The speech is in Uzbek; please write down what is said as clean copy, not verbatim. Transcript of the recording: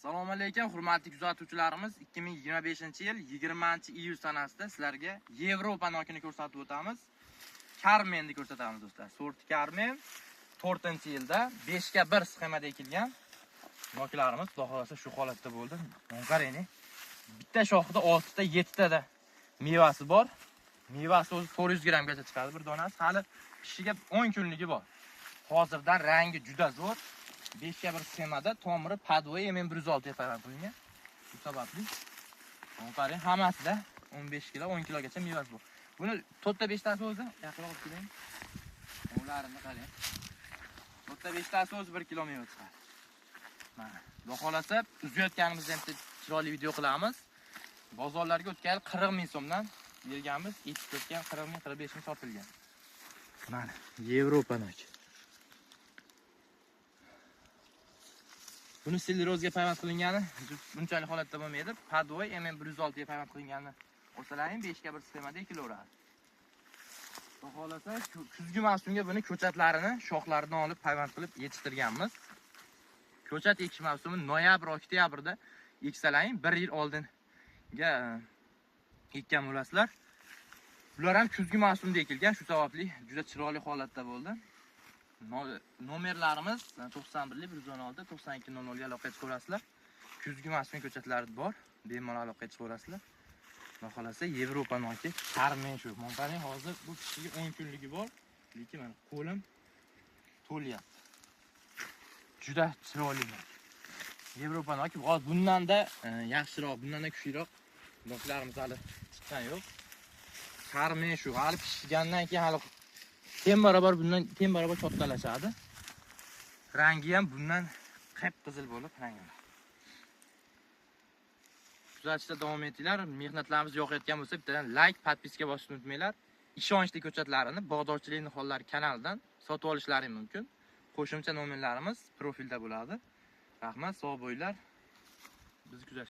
Assalomu alaykum, hurmatli kuzatuvchilarimiz. 2025-yil 20-iyul sanasida sizlarga Yevropa nokini ko'rsatib o'tamiz. Carmenni ko'rsatamiz do'stlar. Sorti Carmen 4-yilda 5:1 sxemada ekilgan noklarimiz. Xudo xolasa shu holatda bo'ldi. Qarang, bitta shoxida 6 ta 7 ta da mevasi bor. Mevasi o'zi 400 grammgacha chiqadi bir donasi. Hali pishishiga 10 kunligi bor. Hozirdan rangi juda zo'r. 5:1 sxemada tomiri padvoy MM106 yapayman qilingan. Shu sababli qarang, hammasida 15 kilo, 10 kilogacha mevasi bor. Buni to'rtta 5 tasi o'zi yaqinroq olib keling. Ularni qarang. To'rtta 5 tasi o'zi 1 kilo meva chiqadi. Mana, xudo xolasa uzayotganimizda ham chiroyli video qilamiz. Bozorlarga o'tgan 40 ming so'mdan berganmiz, yetib ketgan 40 ming, 45 ming sotilgan. Mana, Yevropa noki. Buni sellerozga payvand qilingani bunchalik holatda bo'lmaydi. Padvoy MM106 ga payvand qilingani o'salaring 5:1 sxemada ekilaveradi. Xudo xolasa kuzgi mavsumga buni ko'chatlarini shoxlaridan olib payvand qilib yetishtirganmiz. Ko'chat ekish mavsumi noyabr, oktyabrda eksalaring 1 yil oldinga ekkan bo'lasizlar. Bular ham kuzgi mavsumda ekilgan, shu sababli juda chiroyli holatda bo'ldi. Nomerlarimiz 91 116 92 00 ga aloqa chiqarasizlar. Kuzgi mavsum ko'chatlari bor, bemalol aloqa chiqarasizlar. Xudo xolasa Yevropa noki Carmen shu. Qarang, hozir bu kishiga 10 kunligi bor, lekin mana qo'lim to'lyapti. Juda chiroyli. Yevropa noki hozir bundan-da yaxshiroq, bundan-da kuchliroq noklarimiz hali chiqqan yo'q. Carmen shu, hali pishgandan keyin hali bundan tem barobar kattalashadi. Rangi ham bundan qip-qizil bo'lib rangi. Kuzatishda davom etinglar. Mehnatlarimiz yoqayotgan bo'lsa, bittadan like, podpiska bosishni unutmanglar. Ishonchli ko'chatlarini Bog'dorchilik nihollari kanalidan sotib olishlaringiz mumkin. Qo'shimcha nomerlarimiz profilda bo'ladi. Rahmat, sog' bo'linglar. Bizni kuzatishga